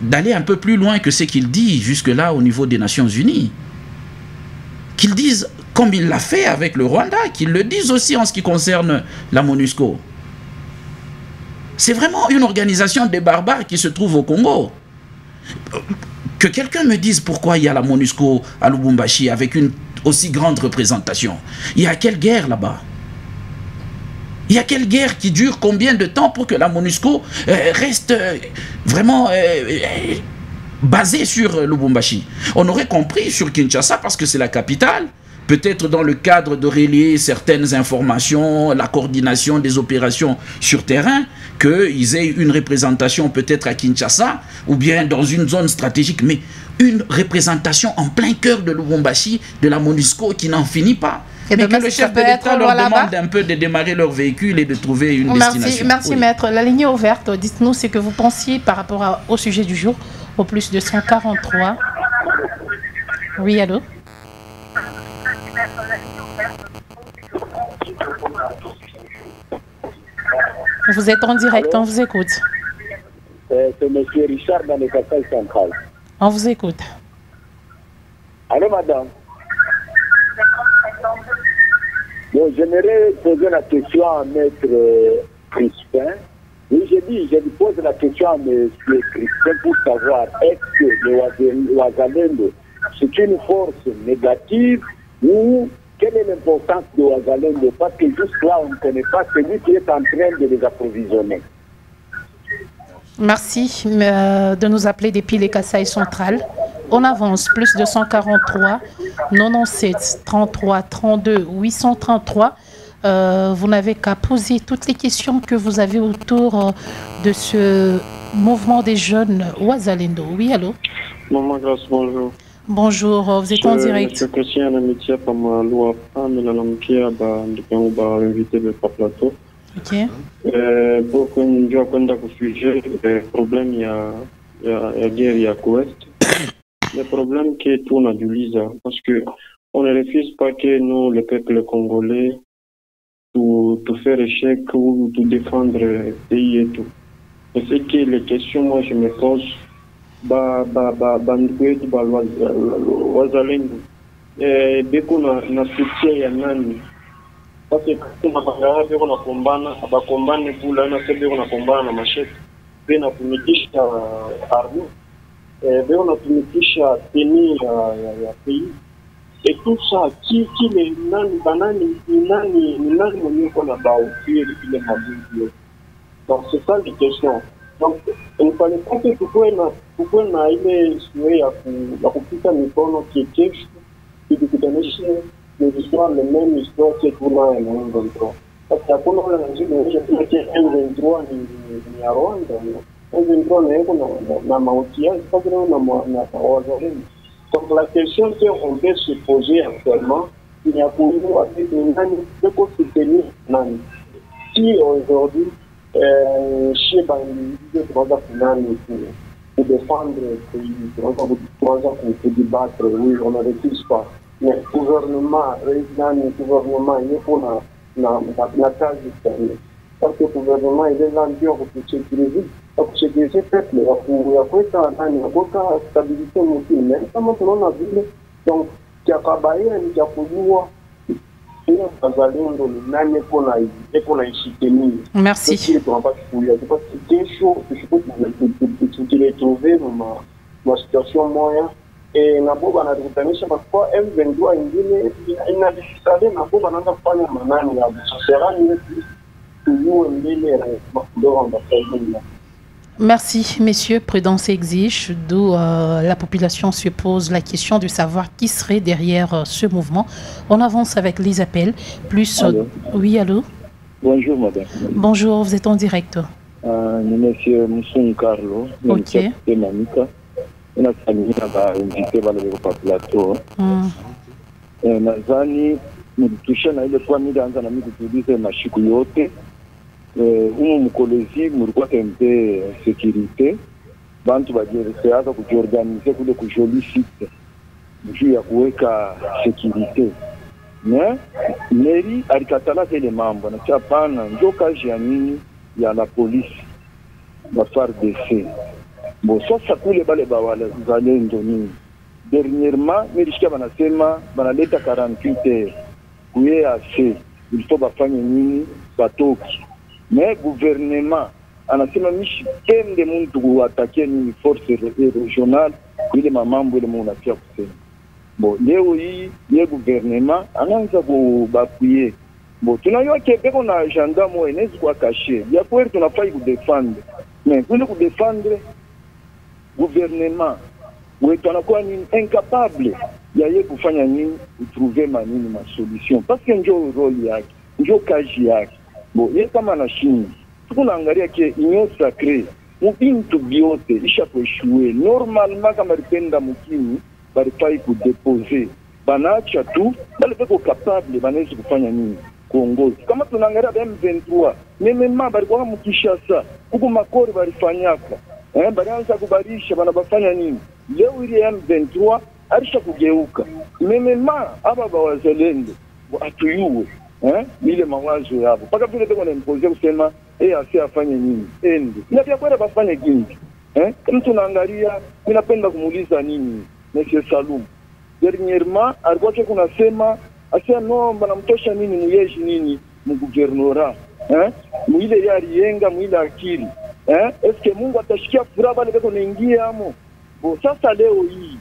d'aller un peu plus loin que ce qu'il dit jusque-là au niveau des Nations Unies. Qu'il dise, comme il l'a fait avec le Rwanda, qu'il le dise aussi en ce qui concerne la MONUSCO. C'est vraiment une organisation des barbares qui se trouve au Congo. Que quelqu'un me dise pourquoi il y a la MONUSCO à Lubumbashi avec une aussi grande représentation. Il y a quelle guerre là-bas? Il y a quelle guerre qui dure combien de temps pour que la MONUSCO reste vraiment basée sur Lubumbashi? On aurait compris sur Kinshasa parce que c'est la capitale, peut-être dans le cadre de relier certaines informations, la coordination des opérations sur terrain, qu'ils aient une représentation peut-être à Kinshasa ou bien dans une zone stratégique, mais une représentation en plein cœur de Lubumbashi, de la MONUSCO qui n'en finit pas. Et mais que le chef de l'État leur demande un peu de démarrer leur véhicule et de trouver une destination. Merci maître. La ligne est ouverte. Dites-nous ce que vous pensiez par rapport au sujet du jour, au plus de 143. Oui, allô? Vous êtes en direct, on vous écoute. C'est M. Richard dans le quartier central. On vous écoute. Allô, madame? Bon, j'aimerais poser la question à Maître Crispin. Oui, je lui pose la question à M. Crispin pour savoir est-ce que le Ouazalendo, c'est une force négative ou quelle est l'importance de Ouazalendo? Parce que jusque-là, on ne connaît pas celui qui est en train de les approvisionner. Merci de nous appeler depuis les Kasaï centrales. On avance, plus de 143, 97, 33, 32, 833. Vous n'avez qu'à poser toutes les questions que vous avez autour de ce mouvement des jeunes Ouazalendo. Oui, allô? Maman Grasse, bonjour. Bonjour, vous êtes en direct. Je suis invité par ma loi, invité de plateau. Ok. Pour que nous ayons un sujet, le problème, il y a guerre, il y a Ouest. Le problème qui est tourne à du Lisa, parce que on ne refuse pas que nous, le peuple congolais, tout faire échec ou tout défendre le pays et tout. Et c'est que les questions, moi, je me pose, wazalendo beko na soutien ya nani parce que kama bagara beko na kombana abakombane kula na sebe beko na kombana na machete pe na kumikisha arme beko na kumikisha teni ya pays et tout ça qui les nani banani nani mwenye kona baofiri ile mabudi. Donc c'est ça les questions. Donc, il ne fallait pas que pourquoi na ile souhait ya kupita mikono kiekesho ikikutanisha les histoires, les mêmes histoires que kuna ya M23. Parce que hakuna wala nzima ya M23 ni ya Rwanda. M23 na yeko na mautiaji, pas vraiment na wazalendo. Donc la question qu'on peut se poser actuellement, il y a pour nous avec nani, de quoi soutenir nani. Si aujourd'hui chez Bandi, pour défendre le pays, pour débattre, oui, on ne refuse pas. Mais le gouvernement, il est pour la case du pays. Parce que le gouvernement, il est là pour sécuriser. Pour sécuriser le peuple, il y a une stabilité multiple. Mais ça, maintenant, on a vu. Donc, il y a travaillé, il y a merci. Ma situation moyen et naboba na kutanisha kwa M23 ingine inadisale naboba naanza kufanya manani ya serani yetu tuyo mbele ndio ambapo. Merci, messieurs. Prudence exige, d'où la population se pose la question de savoir qui serait derrière ce mouvement. On avance avec les appels. Plus, oui, allô? Bonjour, madame. Bonjour, vous êtes en direct. Monsieur Moussou Carlo. Ok. On a invité par le plateau. Nadhani mlitusha na ile kwa mida anza na mimi kutuliza mashiku yote. Mkolezi mulikuwa tempe sécurité bantu bajielekeza kujiorganize kule kujoli site juu ya kuweka sécurité mais meri alikatala ile mambo na chapana ndio kazi ya nini ya la police la FARDC bon sasa kule bale bawala zalendo nini dernièrement nilisikia banasema banaleta 48 heures kuye assez il faut bafanye nini batoki. Mais gouvernement anasema mishi pende mtu kuatakia ni force régionale ile mamambo ile mnatia kusema. Bon leo hii ye gouvernement anaanza kubakuye. Bon tunajua Québec na gendarme inaweza kwa caché. Ya kweli tunafai kudefendre. Mais kule kudefendre gouvernement wetu anakuwa ni incapable ya ye kufanya nini utrouver manini ma solution parce que ndio role yake, ndio kazi yake. Bon, ye kama na shini, tukunaangalia ke union sacrée, mubintu biote isha kueshue. Normalement kama ripenda mukini, barifai kudeposer. Banacha tu, bale peko capable, banezi kufanya nini? Kuongozi. Kama tunaangalia M23, memema barikuwa mukishasa, kuku makori barifanyaka. Barianza kubarisha, banabafanya nini? Leo ili M23, arisha kugeuka. Memema, aba bawazalendo, atuyuwe. Ile mawazo yabo paka vile teko na imposer kusema asi afanye nini ende ina pia kwenda bafanye kingi kama tunaangalia mimi napenda kumuuliza nini Monsieur Salum dernièrement alikuwa kuna sema asia no banamtosha nini muyeji nini mu gouvernorat mwile yari yenga mwile akili eske Mungu atashikia furaha bale beko naingia amo bo sasa leo hii.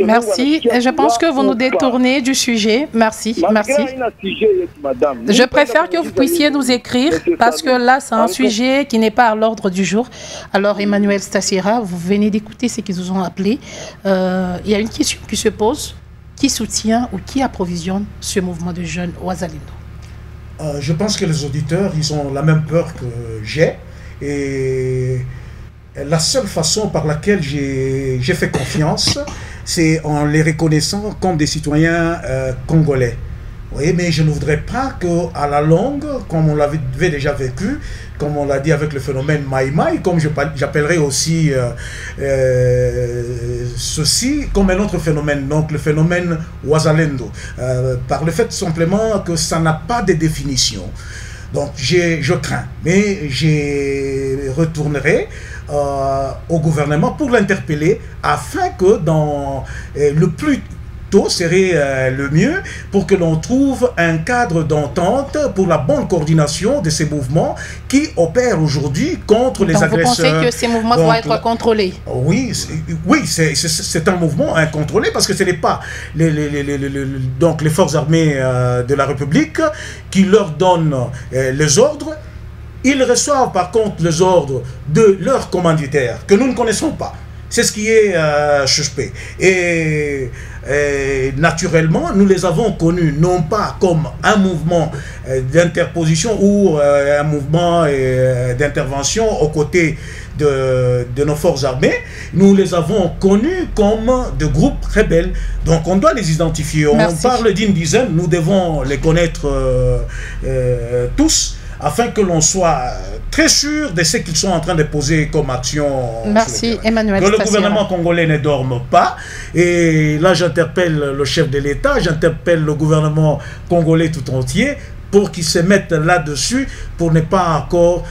Merci. Je pense que vous nous détournez du sujet. Merci. Merci. Je préfère que vous puissiez nous écrire parce que là, c'est un sujet qui n'est pas à l'ordre du jour. Alors, Emmanuel Stassira, vous venez d'écouter ce qu'ils nous ont appelé. Il y a une question qui se pose. Qui soutient ou qui approvisionne ce mouvement de jeunes Wazalendo? Je pense que les auditeurs, ils ont la même peur que j'ai. Et la seule façon par laquelle j'ai fait confiance, c'est en les reconnaissant comme des citoyens congolais. Oui, mais je ne voudrais pas qu'à la longue, comme on l'avait déjà vécu, comme on l'a dit avec le phénomène Maïmaï, comme j'appellerais aussi ceci comme un autre phénomène, donc le phénomène Wazalendo, par le fait simplement que ça n'a pas de définition. Donc je crains, mais je retournerai au gouvernement pour l'interpeller afin que dans le plus tôt serait le mieux pour que l'on trouve un cadre d'entente pour la bonne coordination de ces mouvements qui opèrent aujourd'hui contre les agresseurs. Vous pensez que ces mouvements doivent être contrôlés? Oui, c'est un mouvement incontrôlé parce que ce n'est pas donc les forces armées de la République qui leur donnent les ordres. Ils reçoivent par contre les ordres de leurs commanditaires que nous ne connaissons pas. C'est ce qui est suspect. Et naturellement, nous les avons connus non pas comme un mouvement d'interposition ou un mouvement d'intervention aux côtés de nos forces armées. Nous les avons connus comme de groupes rebelles. Donc on doit les identifier. Merci. On parle d'une dizaine, nous devons les connaître tous, afin que l'on soit très sûr de ce qu'ils sont en train de poser comme action. Merci, Emmanuel. Que le gouvernement congolais ne dorme pas. Et là, j'interpelle le chef de l'État, j'interpelle le gouvernement congolais tout entier pour qu'ils se mettent là-dessus pour ne pas encore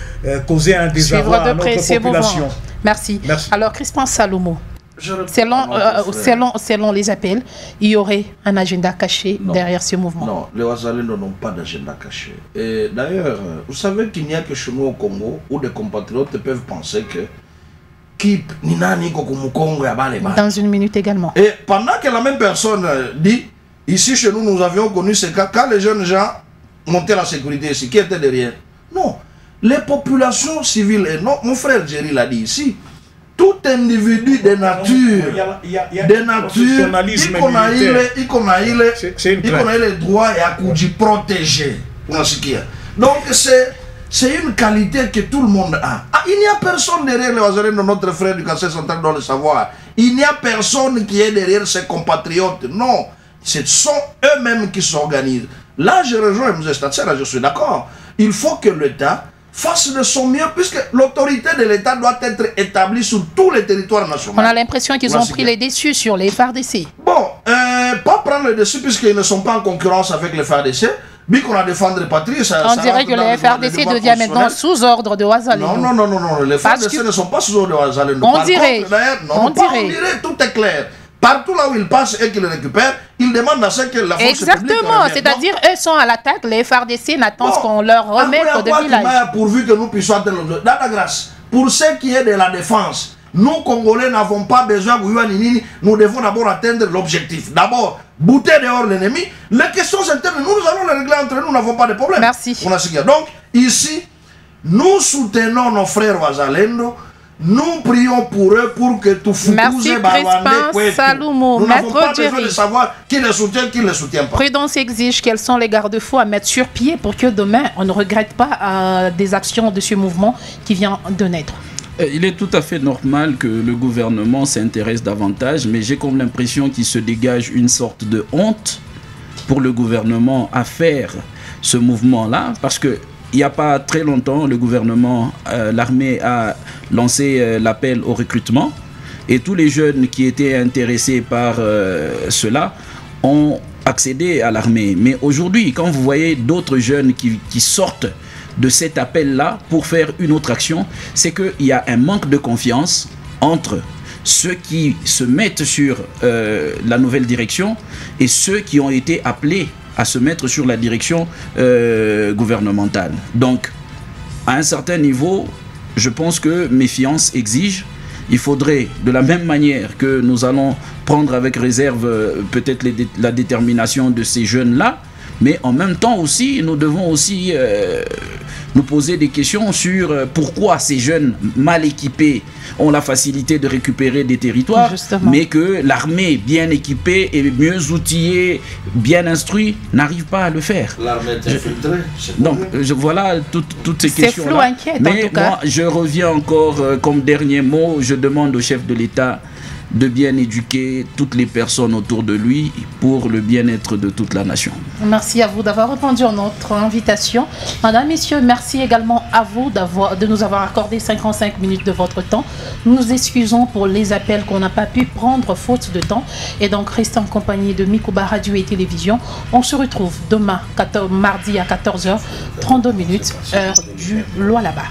causer un désarroi à notre population. Merci. Merci. Alors, Crispin Salomo, selon les appels, il y aurait un agenda caché derrière ce mouvement. Non, les Wazalendo n'ont pas d'agenda caché. Et d'ailleurs, vous savez qu'il n'y a que chez nous au Congo où des compatriotes peuvent penser que dans une minute également. Et pendant que la même personne dit, ici chez nous, nous avions connu ce cas, quand les jeunes gens montaient la sécurité ici, qui était derrière? Non, les populations civiles, et non, mon frère Jerry l'a dit ici, tout individu de nature, il connaît les droits et à protéger. Donc c'est une qualité que tout le monde a. Ah, il n'y a personne derrière les Wazalendo, notre frère du Kassai central doit le savoir. Il n'y a personne qui est derrière ses compatriotes. Non, ce sont eux-mêmes qui s'organisent. Là, je rejoins M. Statser, là je suis d'accord. Il faut que l'État fasse de son mieux, puisque l'autorité de l'État doit être établie sur tous les territoires nationaux. On a l'impression qu'ils ont pris les dessus sur les FARDC. Bon, pas prendre les dessus, puisqu'ils ne sont pas en concurrence avec les FARDC. Bien qu'on a défendre patrie, on dirait que les FARDC devient maintenant sous ordre de Wazalendo. Non, les FARDC ne sont pas sous ordre de Wazalendo. On dirait, tout est clair. Partout là où ils passent et qu'ils le récupèrent, ils demandent à ce que la force publique... Exactement, c'est-à-dire eux sont à l'attaque, les FARDC n'attendent qu'on leur remette de village. Pourvu que nous puissions atteindre l'objectif. Dans la grâce, pour ce qui est de la défense, nous Congolais n'avons pas besoin de nous devons d'abord atteindre l'objectif. D'abord, bouter dehors l'ennemi. Les questions internes, nous allons les régler entre nous n'avons pas de problème. Merci. Donc, ici, nous soutenons nos frères Wazalendo. Nous prions pour eux pour que tout fout. Merci Crispin Salomo. Nous n'avons pas besoin de savoir qui les soutient, qui ne les soutient pas. Prudence exige quels sont les garde-fous à mettre sur pied pour que demain on ne regrette pas des actions de ce mouvement qui vient de naître. Il est tout à fait normal que le gouvernement s'intéresse davantage, mais j'ai comme l'impression qu'il se dégage une sorte de honte pour le gouvernement à faire ce mouvement-là, parce que il n'y a pas très longtemps, le gouvernement, l'armée a lancé l'appel au recrutement et tous les jeunes qui étaient intéressés par cela ont accédé à l'armée. Mais aujourd'hui, quand vous voyez d'autres jeunes qui sortent de cet appel-là pour faire une autre action, c'est qu'il y a un manque de confiance entre ceux qui se mettent sur la nouvelle direction et ceux qui ont été appelés à se mettre sur la direction gouvernementale. Donc, à un certain niveau, je pense que méfiance exige. Il faudrait, de la même manière que nous allons prendre avec réserve peut-être la détermination de ces jeunes-là, Mais en même temps aussi, nous devons aussi nous poser des questions sur pourquoi ces jeunes mal équipés ont la facilité de récupérer des territoires, justement, mais que l'armée bien équipée et mieux outillée, bien instruite, n'arrive pas à le faire. L'armée est infiltrée. Donc voilà toutes ces questions-là. C'est flou, inquiète, mais en tout cas. moi, je reviens encore comme dernier mot, je demande au chef de l'État de bien éduquer toutes les personnes autour de lui pour le bien-être de toute la nation. Merci à vous d'avoir répondu à notre invitation. Madame, messieurs, merci également à vous de nous avoir accordé 55 minutes de votre temps. Nous nous excusons pour les appels qu'on n'a pas pu prendre faute de temps. Et donc, restez en compagnie de Mikouba Radio et Télévision. On se retrouve demain, mardi à 14h32, heure du Lualaba.